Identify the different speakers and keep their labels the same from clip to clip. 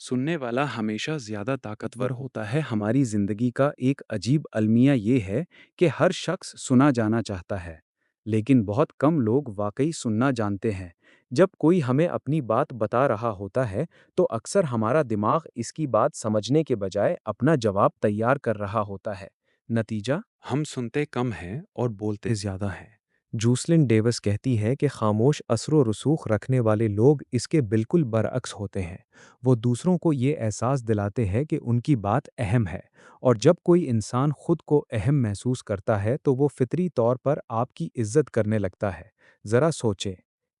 Speaker 1: سننے والا ہمیشہ زیادہ طاقتور ہوتا ہے۔ ہماری زندگی کا ایک عجیب المیہ یہ ہے کہ ہر شخص سنا جانا چاہتا ہے، لیکن بہت کم لوگ واقعی سننا جانتے ہیں۔ جب کوئی ہمیں اپنی بات بتا رہا ہوتا ہے تو اکثر ہمارا دماغ اس کی بات سمجھنے کے بجائے اپنا جواب تیار کر رہا ہوتا ہے۔ نتیجہ، ہم سنتے کم ہیں اور بولتے زیادہ ہیں۔
Speaker 2: جوسلن ڈیوس کہتی ہے کہ خاموش اثر و رسوخ رکھنے والے لوگ اس کے بالکل برعکس ہوتے ہیں۔ وہ دوسروں کو یہ احساس دلاتے ہیں کہ ان کی بات اہم ہے، اور جب کوئی انسان خود کو اہم محسوس کرتا ہے تو وہ فطری طور پر آپ کی عزت کرنے لگتا ہے۔ ذرا سوچیں،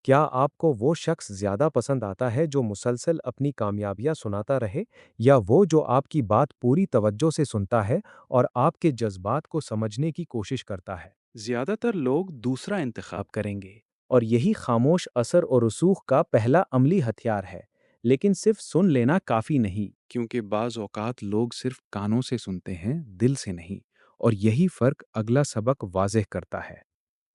Speaker 2: کیا آپ کو وہ شخص زیادہ پسند آتا ہے جو مسلسل اپنی کامیابیاں سناتا رہے، یا وہ جو آپ کی بات پوری توجہ سے سنتا ہے اور آپ کے جذبات کو سمجھنے کی کوشش کرتا ہے؟
Speaker 1: زیادہ تر لوگ دوسرا انتخاب کریں گے،
Speaker 2: اور یہی خاموش اثر اور رسوخ کا پہلا عملی ہتھیار ہے، لیکن صرف سن لینا کافی نہیں۔
Speaker 1: کیونکہ بعض اوقات لوگ صرف کانوں سے سنتے ہیں، دل سے نہیں، اور یہی فرق اگلا سبق واضح کرتا ہے۔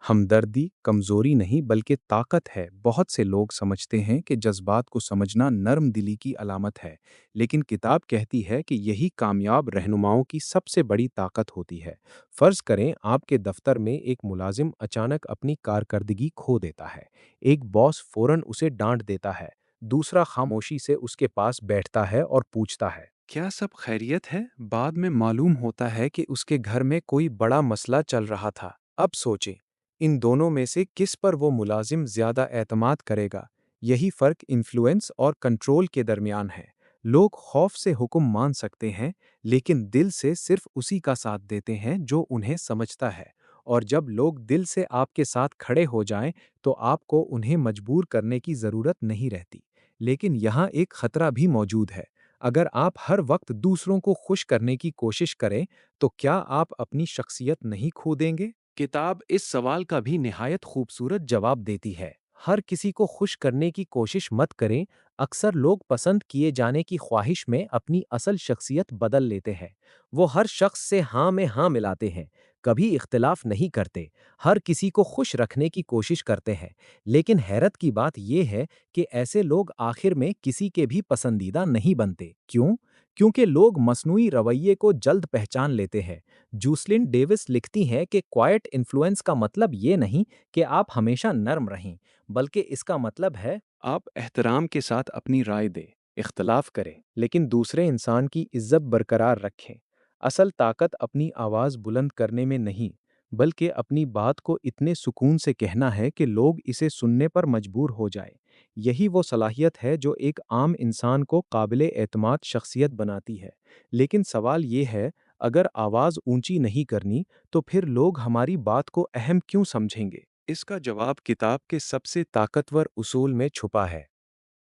Speaker 1: ہمدردی کمزوری نہیں بلکہ طاقت ہے۔ بہت سے لوگ سمجھتے ہیں کہ جذبات کو سمجھنا نرم دلی کی علامت ہے، لیکن کتاب کہتی ہے کہ یہی کامیاب رہنماؤں کی سب سے بڑی طاقت ہوتی ہے۔ فرض کریں آپ کے دفتر میں ایک ملازم اچانک اپنی کارکردگی کھو دیتا ہے۔ ایک باس فوراً اسے ڈانٹ دیتا ہے، دوسرا خاموشی سے اس کے پاس بیٹھتا ہے اور پوچھتا ہے، کیا سب خیریت ہے؟ بعد میں معلوم ہوتا ہے کہ اس کے گھر میں کوئی بڑا مسئلہ چل رہا تھا۔
Speaker 2: اب سوچیں، ان دونوں میں سے کس پر وہ ملازم زیادہ اعتماد کرے گا؟ یہی فرق انفلوئنس اور کنٹرول کے درمیان ہے۔ لوگ خوف سے حکم مان سکتے ہیں، لیکن دل سے صرف اسی کا ساتھ دیتے ہیں جو انہیں سمجھتا ہے۔ اور جب لوگ دل سے آپ کے ساتھ کھڑے ہو جائیں تو آپ کو انہیں مجبور کرنے کی ضرورت نہیں رہتی۔ لیکن یہاں ایک خطرہ بھی موجود ہے۔ اگر آپ ہر وقت دوسروں کو خوش کرنے کی کوشش کریں تو کیا آپ اپنی شخصیت نہیں کھو دیں گے؟ کتاب اس سوال کا بھی نہایت خوبصورت جواب دیتی ہے۔ ہر کسی کو خوش کرنے کی کوشش مت کریں۔ اکثر لوگ پسند کیے جانے کی خواہش میں اپنی اصل شخصیت بدل لیتے ہیں۔ وہ ہر شخص سے ہاں میں ہاں ملاتے ہیں، کبھی اختلاف نہیں کرتے، ہر کسی کو خوش رکھنے کی کوشش کرتے ہیں۔ لیکن حیرت کی بات یہ ہے کہ ایسے لوگ آخر میں کسی کے بھی پسندیدہ نہیں بنتے۔ کیوں؟ کیونکہ لوگ مصنوعی رویے کو جلد پہچان لیتے ہیں۔ جوسلن ڈیوس لکھتی ہیں کہ کوائٹ انفلوئنس کا مطلب یہ نہیں کہ آپ ہمیشہ نرم رہیں، بلکہ اس کا مطلب ہے
Speaker 1: آپ احترام کے ساتھ اپنی رائے دیں۔
Speaker 2: اختلاف کریں لیکن دوسرے انسان کی عزت برقرار رکھیں۔ اصل طاقت اپنی آواز بلند کرنے میں نہیں، بلکہ اپنی بات کو اتنے سکون سے کہنا ہے کہ لوگ اسے سننے پر مجبور ہو جائیں۔ یہی وہ صلاحیت ہے جو ایک عام انسان کو قابل اعتماد شخصیت بناتی ہے۔ لیکن سوال یہ ہے، اگر آواز اونچی نہیں کرنی تو پھر لوگ ہماری بات کو اہم کیوں سمجھیں گے؟
Speaker 1: اس کا جواب کتاب کے سب سے طاقتور
Speaker 2: اصول میں چھپا ہے۔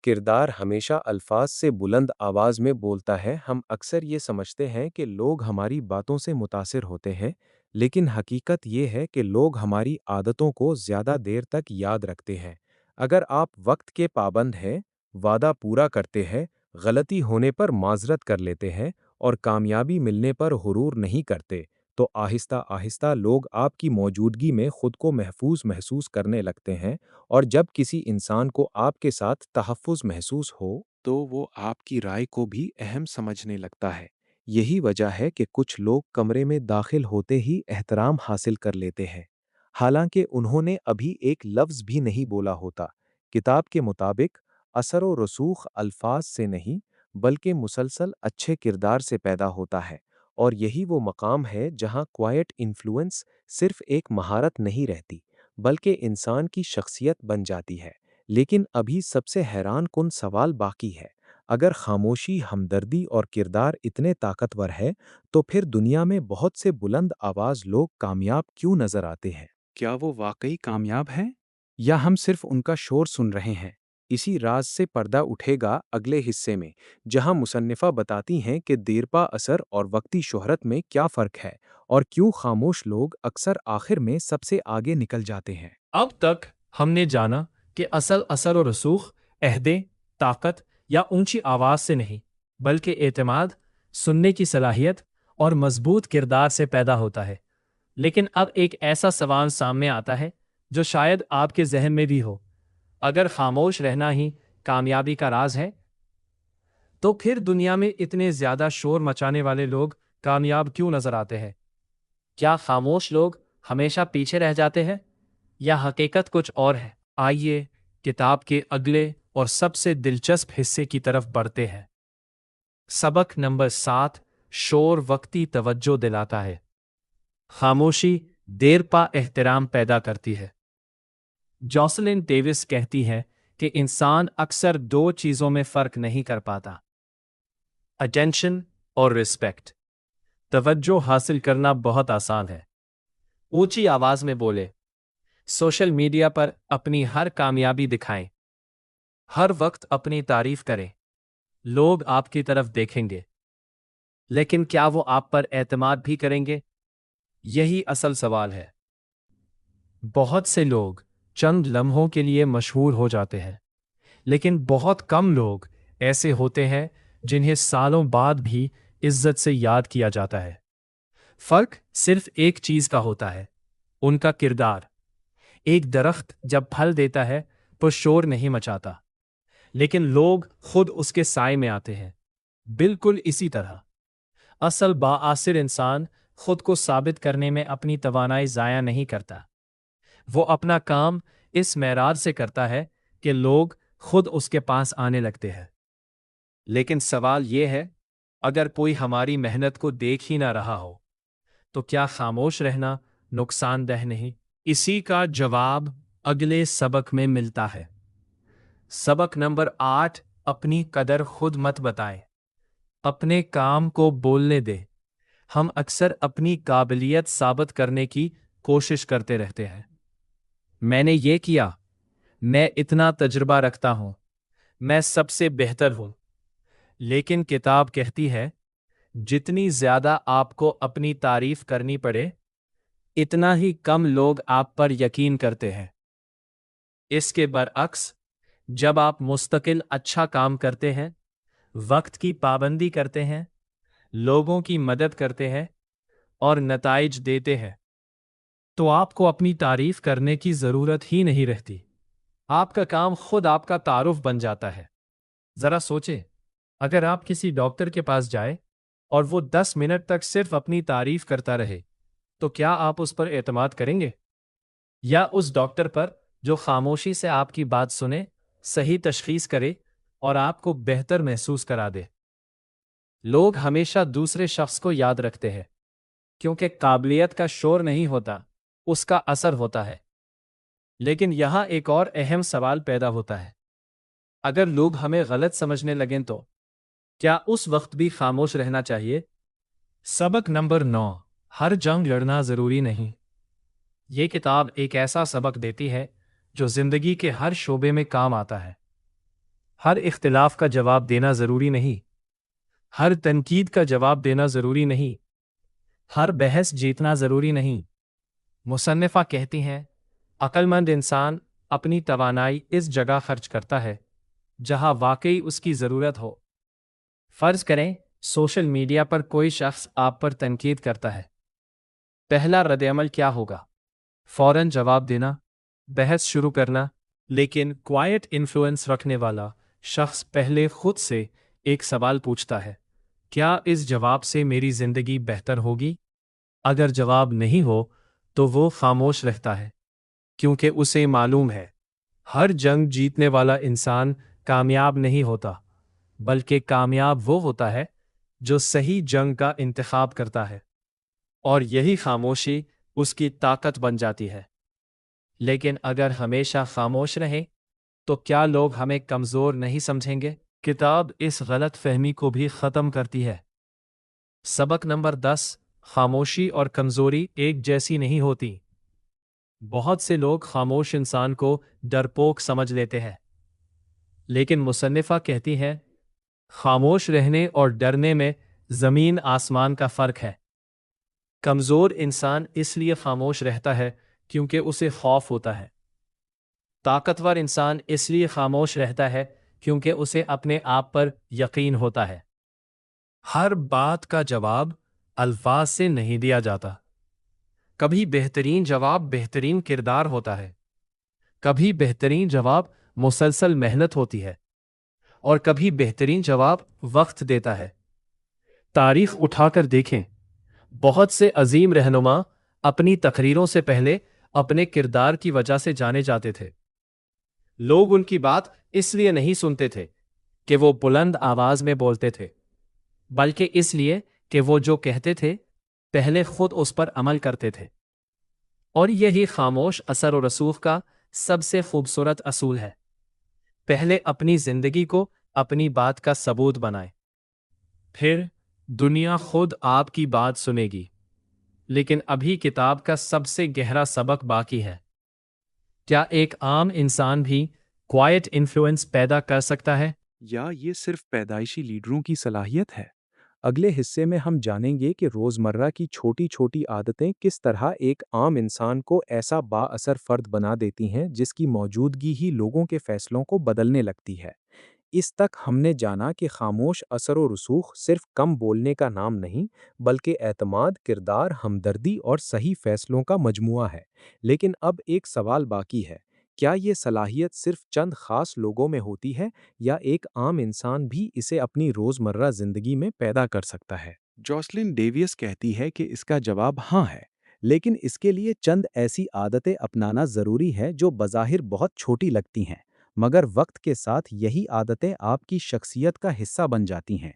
Speaker 2: کردار ہمیشہ الفاظ سے بلند آواز میں بولتا ہے۔ ہم اکثر یہ سمجھتے ہیں کہ لوگ ہماری باتوں سے متاثر ہوتے ہیں، لیکن حقیقت یہ ہے کہ لوگ ہماری عادتوں کو زیادہ دیر تک یاد رکھتے ہیں۔ اگر آپ وقت کے پابند ہیں، وعدہ پورا کرتے ہیں، غلطی ہونے پر معذرت کر لیتے ہیں اور کامیابی ملنے پر غرور نہیں کرتے، تو آہستہ آہستہ لوگ آپ کی موجودگی میں خود کو محفوظ محسوس کرنے لگتے ہیں، اور جب کسی انسان کو آپ کے ساتھ تحفظ محسوس ہو
Speaker 1: تو وہ آپ کی رائے کو بھی اہم سمجھنے لگتا ہے۔
Speaker 2: یہی وجہ ہے کہ کچھ لوگ کمرے میں داخل ہوتے ہی احترام حاصل کر لیتے ہیں، حالانکہ انہوں نے ابھی ایک لفظ بھی نہیں بولا ہوتا۔ کتاب کے مطابق اثر و رسوخ الفاظ سے نہیں بلکہ مسلسل اچھے کردار سے پیدا ہوتا ہے، اور یہی وہ مقام ہے جہاں کوائٹ انفلوئنس صرف ایک مہارت نہیں رہتی بلکہ انسان کی شخصیت بن جاتی ہے۔ لیکن ابھی سب سے حیران کن سوال باقی ہے۔ اگر خاموشی، ہمدردی اور کردار اتنے طاقتور ہے تو پھر دنیا میں بہت سے بلند آواز لوگ کامیاب کیوں نظر آتے ہیں؟
Speaker 1: کیا وہ واقعی کامیاب ہیں؟
Speaker 2: یا ہم صرف ان کا شور سن رہے ہیں؟ اسی راز سے پردہ اٹھے گا اگلے حصے میں، جہاں مصنفہ بتاتی ہیں کہ دیرپا اثر اور وقتی شہرت میں کیا فرق ہے، اور کیوں خاموش لوگ اکثر آخر میں سب سے آگے نکل جاتے ہیں۔
Speaker 3: اب تک ہم نے جانا کہ اصل اثر و رسوخ عہدے، طاقت یا اونچی آواز سے نہیں، بلکہ اعتماد، سننے کی صلاحیت اور مضبوط کردار سے پیدا ہوتا ہے۔ لیکن اب ایک ایسا سوال سامنے آتا ہے جو شاید آپ کے ذہن میں بھی ہو۔ اگر خاموش رہنا ہی کامیابی کا راز ہے تو پھر دنیا میں اتنے زیادہ شور مچانے والے لوگ کامیاب کیوں نظر آتے ہیں؟ کیا خاموش لوگ ہمیشہ پیچھے رہ جاتے ہیں یا حقیقت کچھ اور ہے؟ آئیے کتاب کے اگلے اور سب سے دلچسپ حصے کی طرف بڑھتے ہیں۔ سبق نمبر 7، شور وقتی توجہ دلاتا ہے، خاموشی دیر پا احترام پیدا کرتی ہے۔ جوسلن ڈیوس کہتی ہے کہ انسان اکثر دو چیزوں میں فرق نہیں کر پاتا: اٹینشن اور رسپیکٹ۔ توجہ حاصل کرنا بہت آسان ہے، اونچی آواز میں بولے، سوشل میڈیا پر اپنی ہر کامیابی دکھائیں، ہر وقت اپنی تعریف کریں، لوگ آپ کی طرف دیکھیں گے، لیکن کیا وہ آپ پر اعتماد بھی کریں گے؟ یہی اصل سوال ہے۔ بہت سے لوگ چند لمحوں کے لیے مشہور ہو جاتے ہیں، لیکن بہت کم لوگ ایسے ہوتے ہیں جنہیں سالوں بعد بھی عزت سے یاد کیا جاتا ہے۔ فرق صرف ایک چیز کا ہوتا ہے، ان کا کردار۔ ایک درخت جب پھل دیتا ہے تو شور نہیں مچاتا، لیکن لوگ خود اس کے سائے میں آتے ہیں۔ بالکل اسی طرح اصل بااثر انسان خود کو ثابت کرنے میں اپنی توانائی ضائع نہیں کرتا، وہ اپنا کام اس معیار سے کرتا ہے کہ لوگ خود اس کے پاس آنے لگتے ہیں۔ لیکن سوال یہ ہے، اگر کوئی ہماری محنت کو دیکھ ہی نہ رہا ہو تو کیا خاموش رہنا نقصان دہ نہیں؟ اسی کا جواب اگلے سبق میں ملتا ہے۔ سبق نمبر 8، اپنی قدر خود مت بتائیں، اپنے کام کو بولنے دے۔ ہم اکثر اپنی قابلیت ثابت کرنے کی کوشش کرتے رہتے ہیں۔ میں نے یہ کیا، میں اتنا تجربہ رکھتا ہوں، میں سب سے بہتر ہوں۔ لیکن کتاب کہتی ہے، جتنی زیادہ آپ کو اپنی تعریف کرنی پڑے، اتنا ہی کم لوگ آپ پر یقین کرتے ہیں۔ اس کے برعکس، جب آپ مستقل اچھا کام کرتے ہیں، وقت کی پابندی کرتے ہیں، لوگوں کی مدد کرتے ہیں اور نتائج دیتے ہیں، تو آپ کو اپنی تعریف کرنے کی ضرورت ہی نہیں رہتی۔ آپ کا کام خود آپ کا تعارف بن جاتا ہے۔ ذرا سوچیں، اگر آپ کسی ڈاکٹر کے پاس جائیں اور وہ 10 منٹ تک صرف اپنی تعریف کرتا رہے، تو کیا آپ اس پر اعتماد کریں گے؟ یا اس ڈاکٹر پر جو خاموشی سے آپ کی بات سنے، صحیح تشخیص کرے اور آپ کو بہتر محسوس کرا دے؟ لوگ ہمیشہ دوسرے شخص کو یاد رکھتے ہیں، کیونکہ قابلیت کا شور نہیں ہوتا، اس کا اثر ہوتا ہے۔ لیکن یہاں ایک اور اہم سوال پیدا ہوتا ہے، اگر لوگ ہمیں غلط سمجھنے لگیں تو کیا اس وقت بھی خاموش رہنا چاہیے؟ سبق نمبر 9، ہر جنگ لڑنا ضروری نہیں۔ یہ کتاب ایک ایسا سبق دیتی ہے جو زندگی کے ہر شعبے میں کام آتا ہے۔ ہر اختلاف کا جواب دینا ضروری نہیں، ہر تنقید کا جواب دینا ضروری نہیں، ہر بحث جیتنا ضروری نہیں۔ مصنفہ کہتی ہیں، عقل مند انسان اپنی توانائی اس جگہ خرچ کرتا ہے جہاں واقعی اس کی ضرورت ہو۔ فرض کریں سوشل میڈیا پر کوئی شخص آپ پر تنقید کرتا ہے، پہلا رد عمل کیا ہوگا؟ فوراً جواب دینا، بحث شروع کرنا؟ لیکن کوائٹ انفلوئنس رکھنے والا شخص پہلے خود سے ایک سوال پوچھتا ہے، کیا اس جواب سے میری زندگی بہتر ہوگی؟ اگر جواب نہیں ہو تو وہ خاموش رہتا ہے، کیونکہ اسے معلوم ہے ہر جنگ جیتنے والا انسان کامیاب نہیں ہوتا، بلکہ کامیاب وہ ہوتا ہے جو صحیح جنگ کا انتخاب کرتا ہے، اور یہی خاموشی اس کی طاقت بن جاتی ہے۔ لیکن اگر ہمیشہ خاموش رہیں تو کیا لوگ ہمیں کمزور نہیں سمجھیں گے؟ کتاب اس غلط فہمی کو بھی ختم کرتی ہے۔ سبق نمبر 10، خاموشی اور کمزوری ایک جیسی نہیں ہوتی۔ بہت سے لوگ خاموش انسان کو ڈرپوک سمجھ لیتے ہیں، لیکن مصنفہ کہتی ہے، خاموش رہنے اور ڈرنے میں زمین آسمان کا فرق ہے۔ کمزور انسان اس لیے خاموش رہتا ہے کیونکہ اسے خوف ہوتا ہے۔ طاقتور انسان اس لیے خاموش رہتا ہے کیونکہ اسے اپنے آپ پر یقین ہوتا ہے۔ ہر بات کا جواب الفاظ سے نہیں دیا جاتا۔ کبھی بہترین جواب بہترین کردار ہوتا ہے، کبھی بہترین جواب مسلسل محنت ہوتی ہے، اور کبھی بہترین جواب وقت دیتا ہے۔ تاریخ اٹھا کر دیکھیں، بہت سے عظیم رہنما اپنی تقریروں سے پہلے اپنے کردار کی وجہ سے جانے جاتے تھے۔ لوگ ان کی بات اس لیے نہیں سنتے تھے کہ وہ بلند آواز میں بولتے تھے، بلکہ اس لیے کہ وہ جو کہتے تھے پہلے خود اس پر عمل کرتے تھے۔ اور یہی خاموش اثر و رسوخ کا سب سے خوبصورت اصول ہے۔ پہلے اپنی زندگی کو اپنی بات کا ثبوت بنائیں، پھر دنیا خود آپ کی بات سنے گی۔ لیکن ابھی کتاب کا سب سے گہرا سبق باقی ہے۔ کیا ایک عام انسان بھی کوائٹ انفلوئنس پیدا کر سکتا ہے؟
Speaker 1: یا یہ صرف پیدائشی لیڈروں کی صلاحیت ہے؟
Speaker 2: اگلے حصے میں ہم جانیں گے کہ روزمرہ کی چھوٹی چھوٹی عادتیں کس طرح ایک عام انسان کو ایسا با اثر فرد بنا دیتی ہیں جس کی موجودگی ہی لوگوں کے فیصلوں کو بدلنے لگتی ہے۔ اس تک ہم نے جانا کہ خاموش اثر و رسوخ صرف کم بولنے کا نام نہیں، بلکہ اعتماد، کردار، ہمدردی اور صحیح فیصلوں کا مجموعہ ہے۔ لیکن اب ایک سوال باقی ہے، کیا یہ صلاحیت صرف چند خاص لوگوں میں ہوتی ہے یا ایک عام انسان بھی اسے اپنی روزمرہ زندگی میں پیدا کر سکتا ہے؟
Speaker 1: جوسلن ڈیویس کہتی ہے کہ اس کا جواب
Speaker 2: ہاں ہے، لیکن اس کے لیے چند ایسی عادتیں اپنانا ضروری ہے جو بظاہر بہت چھوٹی لگتی ہیں، مگر وقت کے ساتھ یہی عادتیں آپ کی شخصیت کا حصہ بن جاتی ہیں۔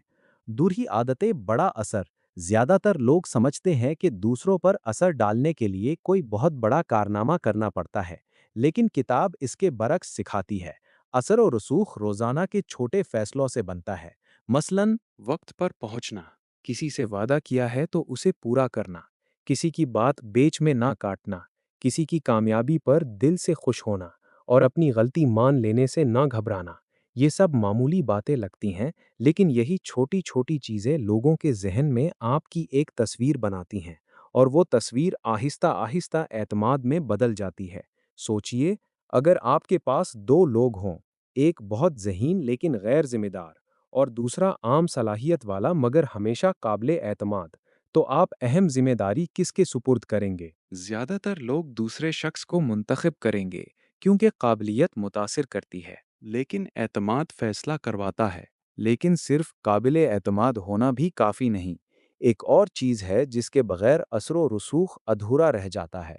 Speaker 2: دوہری عادتیں بڑا اثر۔ زیادہ تر لوگ سمجھتے ہیں کہ دوسروں پر اثر ڈالنے کے لیے کوئی بہت بڑا کارنامہ کرنا پڑتا ہے، لیکن کتاب اس کے برعکس سکھاتی ہے۔ اثر و رسوخ روزانہ کے چھوٹے فیصلوں سے بنتا ہے۔ مثلاً
Speaker 1: وقت پر پہنچنا، کسی سے وعدہ کیا ہے تو اسے پورا کرنا،
Speaker 2: کسی کی بات بیچ میں نہ کاٹنا، کسی کی کامیابی پر دل سے خوش ہونا، اور اپنی غلطی مان لینے سے نہ گھبرانا۔ یہ سب معمولی باتیں لگتی ہیں، لیکن یہی چھوٹی چھوٹی چیزیں لوگوں کے ذہن میں آپ کی ایک تصویر بناتی ہیں، اور وہ تصویر آہستہ آہستہ اعتماد میں بدل جاتی ہے۔ سوچئے، اگر آپ کے پاس دو لوگ ہوں، ایک بہت ذہین لیکن غیر ذمہ دار، اور دوسرا عام صلاحیت والا مگر ہمیشہ قابل اعتماد، تو آپ اہم ذمہ داری کس کے سپرد کریں گے؟
Speaker 1: زیادہ تر لوگ دوسرے شخص کو منتخب کریں گے کیونکہ قابلیت متاثر کرتی ہے، لیکن اعتماد فیصلہ کرواتا ہے۔
Speaker 2: لیکن صرف قابل اعتماد ہونا بھی کافی نہیں۔ ایک اور چیز ہے جس کے بغیر اثر و رسوخ ادھورا رہ جاتا ہے۔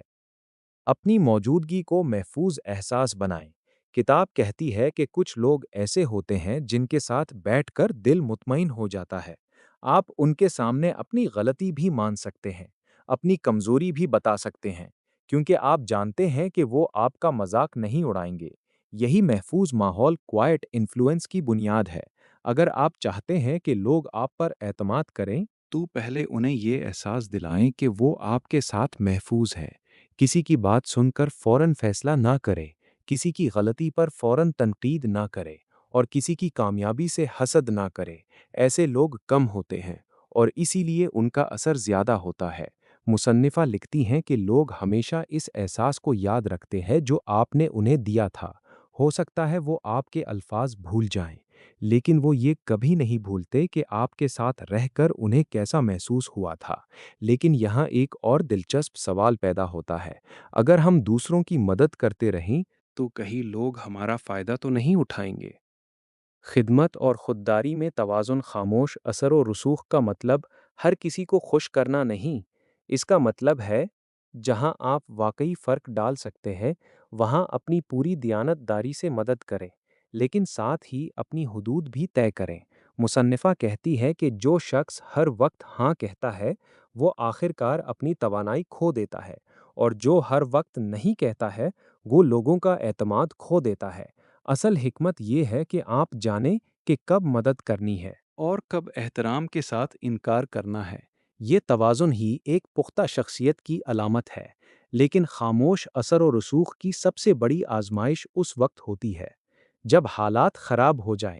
Speaker 2: اپنی موجودگی کو محفوظ احساس بنائیں۔ کتاب کہتی ہے کہ کچھ لوگ ایسے ہوتے ہیں جن کے ساتھ بیٹھ کر دل مطمئن ہو جاتا ہے۔ آپ ان کے سامنے اپنی غلطی بھی مان سکتے ہیں، اپنی کمزوری بھی بتا سکتے ہیں، کیونکہ آپ جانتے ہیں کہ وہ آپ کا مذاق نہیں اڑائیں گے۔ یہی محفوظ ماحول کوائٹ انفلوئنس کی بنیاد ہے۔ اگر آپ چاہتے ہیں کہ لوگ آپ پر اعتماد کریں،
Speaker 1: تو پہلے انہیں یہ احساس دلائیں کہ وہ آپ کے ساتھ محفوظ ہے۔
Speaker 2: کسی کی بات سن کر فوراً فیصلہ نہ کرے، کسی کی غلطی پر فوراً تنقید نہ کرے، اور کسی کی کامیابی سے حسد نہ کرے۔ ایسے لوگ کم ہوتے ہیں، اور اسی لیے ان کا اثر زیادہ ہوتا ہے۔ مصنفہ لکھتی ہیں کہ لوگ ہمیشہ اس احساس کو یاد رکھتے ہیں جو آپ نے انہیں دیا تھا۔ ہو سکتا ہے وہ آپ کے الفاظ بھول جائیں، لیکن وہ یہ کبھی نہیں بھولتے کہ آپ کے ساتھ رہ کر انہیں کیسا محسوس ہوا تھا۔ لیکن یہاں ایک اور دلچسپ سوال پیدا ہوتا ہے، اگر ہم دوسروں کی مدد کرتے رہیں
Speaker 1: تو کہیں لوگ ہمارا فائدہ تو نہیں اٹھائیں گے؟
Speaker 2: خدمت اور خودداری میں توازن۔ خاموش اثر و رسوخ کا مطلب ہر کسی کو خوش کرنا نہیں، اس کا مطلب ہے جہاں آپ واقعی فرق ڈال سکتے ہیں وہاں اپنی پوری دیانت داری سے مدد کریں، لیکن ساتھ ہی اپنی حدود بھی طے کریں۔ مصنفہ کہتی ہے کہ جو شخص ہر وقت ہاں کہتا ہے وہ آخر کار اپنی توانائی کھو دیتا ہے، اور جو ہر وقت نہیں کہتا ہے وہ لوگوں کا اعتماد کھو دیتا ہے۔ اصل حکمت یہ ہے کہ آپ جانیں کہ کب مدد کرنی ہے
Speaker 1: اور کب احترام کے ساتھ انکار کرنا ہے۔
Speaker 2: یہ توازن ہی ایک پختہ شخصیت کی علامت ہے۔ لیکن خاموش اثر و رسوخ کی سب سے بڑی آزمائش اس وقت ہوتی ہے جب حالات خراب ہو جائیں۔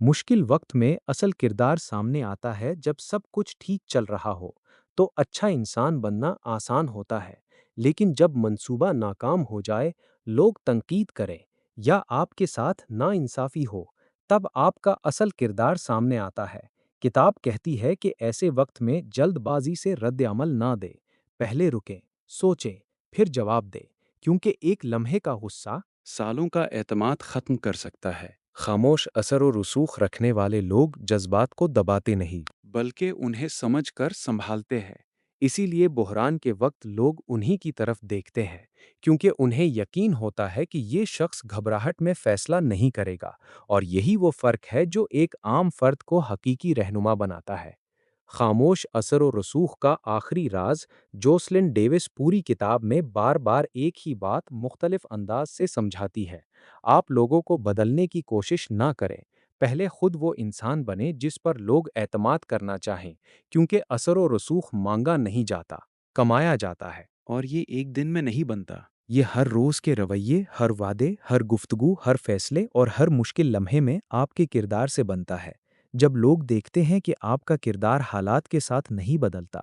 Speaker 2: مشکل وقت میں اصل کردار سامنے آتا ہے جب سب کچھ ٹھیک چل رہا ہو تو اچھا انسان بننا آسان ہوتا ہے، لیکن جب منصوبہ ناکام ہو جائے، لوگ تنقید کریں یا آپ کے ساتھ ناانصافی ہو، تب آپ کا اصل کردار سامنے آتا ہے۔ کتاب کہتی ہے کہ ایسے وقت میں جلد بازی سے رد عمل نہ دے، پہلے رکیں، سوچیں، پھر جواب دیں، کیونکہ ایک لمحے کا غصہ
Speaker 1: سالوں کا اعتماد ختم کر سکتا ہے۔
Speaker 2: خاموش اثر و رسوخ رکھنے والے لوگ جذبات کو دباتے نہیں،
Speaker 1: بلکہ انہیں سمجھ کر سنبھالتے ہیں۔
Speaker 2: اسی لیے بحران کے وقت لوگ انہی کی طرف دیکھتے ہیں، کیونکہ انہیں یقین ہوتا ہے کہ یہ شخص گھبراہٹ میں فیصلہ نہیں کرے گا، اور یہی وہ فرق ہے جو ایک عام فرد کو حقیقی رہنما بناتا ہے۔ خاموش اثر و رسوخ کا آخری راز جوسلن ڈیوس پوری کتاب میں بار بار ایک ہی بات مختلف انداز سے سمجھاتی ہے۔ آپ لوگوں کو بدلنے کی کوشش نہ کریں، پہلے خود وہ انسان بنے جس پر لوگ اعتماد کرنا چاہیں، کیونکہ اثر و رسوخ مانگا نہیں جاتا، کمایا جاتا ہے۔
Speaker 1: اور یہ ایک دن میں نہیں بنتا۔
Speaker 2: یہ ہر روز کے رویے، ہر وعدے، ہر گفتگو، ہر فیصلے اور ہر مشکل لمحے میں آپ کے کردار سے بنتا ہے۔ جب لوگ دیکھتے ہیں کہ آپ کا کردار حالات کے ساتھ نہیں بدلتا،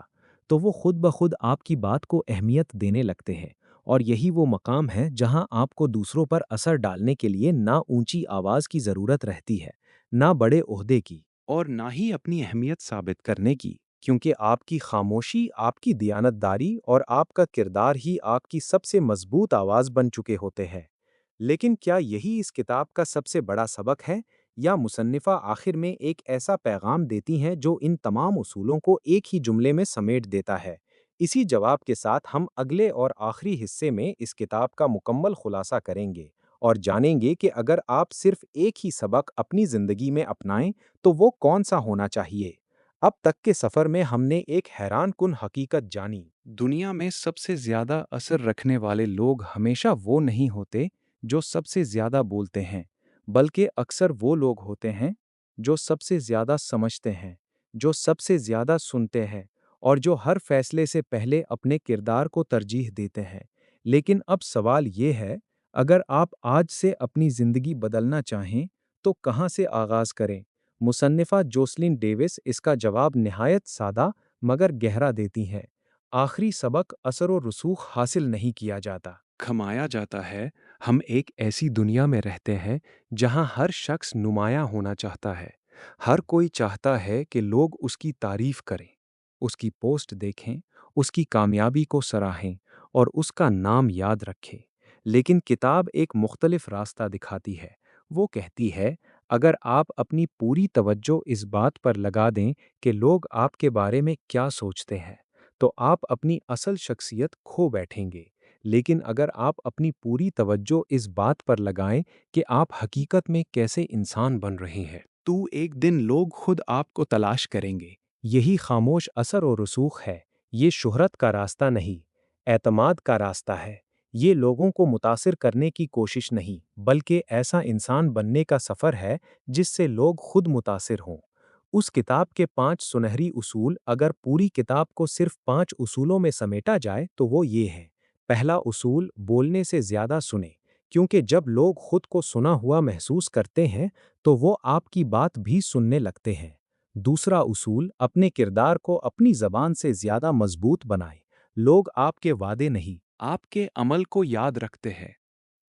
Speaker 2: تو وہ خود بخود آپ کی بات کو اہمیت دینے لگتے ہیں، اور یہی وہ مقام ہے جہاں آپ کو دوسروں پر اثر ڈالنے کے لیے نہ اونچی آواز کی ضرورت رہتی ہے، نہ بڑے عہدے کی،
Speaker 1: اور نہ ہی اپنی اہمیت ثابت
Speaker 2: کرنے کی، کیونکہ آپ کی خاموشی، آپ کی دیانتداری اور آپ کا کردار ہی آپ کی سب سے مضبوط آواز بن چکے ہوتے ہیں۔ لیکن کیا یہی اس کتاب کا سب سے بڑا سبق ہے، یا مصنفہ آخر میں ایک ایسا پیغام دیتی ہیں جو ان تمام اصولوں کو ایک ہی جملے میں سمیٹ دیتا ہے؟ اسی جواب کے ساتھ ہم اگلے اور آخری حصے میں اس کتاب کا مکمل خلاصہ کریں گے، اور جانیں گے کہ اگر آپ صرف ایک ہی سبق اپنی زندگی میں اپنائیں تو وہ کون سا ہونا چاہیے۔ اب تک کے سفر میں ہم نے ایک حیران کن حقیقت جانی۔
Speaker 1: دنیا میں سب سے زیادہ اثر رکھنے والے لوگ ہمیشہ وہ نہیں ہوتے جو سب سے زیادہ بولتے ہیں، بلکہ اکثر وہ لوگ ہوتے ہیں جو سب سے زیادہ سمجھتے ہیں، جو سب سے زیادہ سنتے ہیں، اور جو ہر فیصلے سے پہلے اپنے کردار کو ترجیح دیتے ہیں۔ لیکن اب سوال یہ ہے، اگر آپ آج سے اپنی زندگی بدلنا چاہیں تو کہاں سے آغاز کریں؟ مصنفہ جوسلن ڈیوس اس کا جواب نہایت سادہ مگر گہرا دیتی ہیں۔ آخری سبق اثر و رسوخ حاصل نہیں کیا جاتا، کمایا جاتا ہے۔ ہم ایک ایسی دنیا میں رہتے ہیں جہاں ہر شخص نمایاں ہونا چاہتا ہے۔ ہر کوئی چاہتا ہے کہ لوگ اس کی تعریف کریں، اس کی پوسٹ دیکھیں، اس کی کامیابی کو سراہیں اور اس کا نام یاد رکھیں۔ لیکن کتاب ایک مختلف راستہ دکھاتی ہے۔ وہ کہتی ہے، اگر آپ اپنی پوری توجہ اس بات پر لگا دیں کہ لوگ آپ کے بارے میں کیا سوچتے ہیں، تو آپ اپنی اصل شخصیت کھو بیٹھیں گے۔ لیکن اگر آپ اپنی پوری توجہ اس بات پر لگائیں کہ آپ حقیقت میں کیسے انسان بن رہے ہیں، تو ایک دن لوگ خود آپ کو تلاش کریں گے۔
Speaker 2: یہی خاموش اثر و رسوخ ہے۔ یہ شہرت کا راستہ نہیں، اعتماد کا راستہ ہے۔ یہ لوگوں کو متاثر کرنے کی کوشش نہیں، بلکہ ایسا انسان بننے کا سفر ہے جس سے لوگ خود متاثر ہوں۔ اس کتاب کے 5 سنہری اصول اگر پوری کتاب کو صرف 5 اصولوں میں سمیٹا جائے تو وہ یہ ہے۔ پہلا اصول، بولنے سے زیادہ سنیں، کیونکہ جب لوگ خود کو سنا ہوا محسوس کرتے ہیں تو وہ آپ کی بات بھی سننے لگتے ہیں۔ دوسرا اصول، اپنے کردار کو اپنی زبان سے زیادہ مضبوط بنائیں۔ لوگ آپ کے وعدے نہیں،
Speaker 1: آپ کے عمل کو یاد رکھتے ہیں۔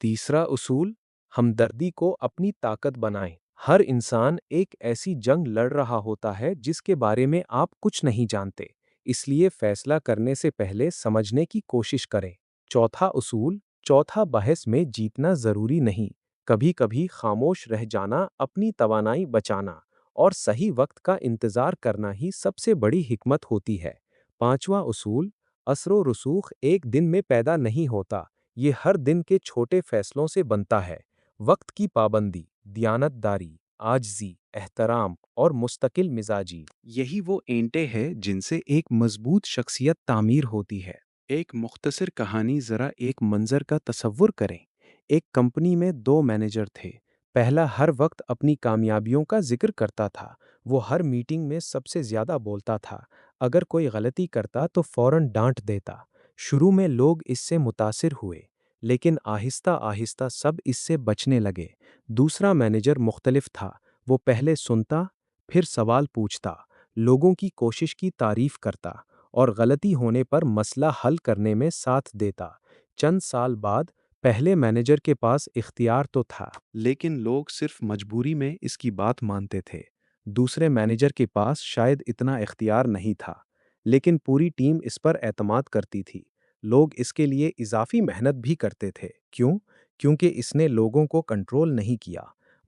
Speaker 2: تیسرا اصول، ہمدردی کو اپنی طاقت بنائیں۔ ہر انسان ایک ایسی جنگ لڑ رہا ہوتا ہے جس کے بارے میں آپ کچھ نہیں جانتے، اس لیے فیصلہ کرنے سے پہلے سمجھنے کی کوشش کریں۔ چوتھا اصول، چوتھا بحث میں جیتنا ضروری نہیں، کبھی کبھی خاموش رہ جانا، اپنی توانائی بچانا اور صحیح وقت کا انتظار کرنا ہی سب سے بڑی حکمت ہوتی ہے۔ پانچواں اصول، اثر و رسوخ ایک دن میں پیدا نہیں ہوتا، یہ ہر دن کے چھوٹے فیصلوں سے بنتا ہے۔ وقت کی پابندی، دیانتداری، عاجزی، احترام اور مستقل مزاجی۔
Speaker 1: یہی وہ اینٹیں ہیں جن سے ایک مضبوط شخصیت تعمیر ہوتی ہے۔ ایک مختصر کہانی، ذرا ایک منظر کا تصور کریں۔ ایک کمپنی میں 2 مینیجر تھے۔
Speaker 2: پہلا ہر وقت اپنی کامیابیوں کا ذکر کرتا تھا، وہ ہر میٹنگ میں سب سے زیادہ بولتا تھا، اگر کوئی غلطی کرتا تو فوراً ڈانٹ دیتا۔ شروع میں لوگ اس سے متاثر ہوئے، لیکن آہستہ آہستہ سب اس سے بچنے لگے۔ دوسرا مینیجر مختلف تھا، وہ پہلے سنتا، پھر سوال پوچھتا، لوگوں کی کوشش کی تعریف کرتا اور غلطی ہونے پر مسئلہ حل کرنے میں ساتھ دیتا۔ چند سال بعد پہلے مینیجر کے پاس اختیار تو تھا،
Speaker 1: لیکن لوگ صرف مجبوری میں اس کی بات مانتے تھے۔
Speaker 2: دوسرے مینیجر کے پاس شاید اتنا اختیار نہیں تھا، لیکن پوری ٹیم اس پر اعتماد کرتی تھی۔ لوگ اس کے لیے اضافی محنت بھی کرتے تھے۔ کیوں؟ کیونکہ اس نے لوگوں کو کنٹرول نہیں کیا،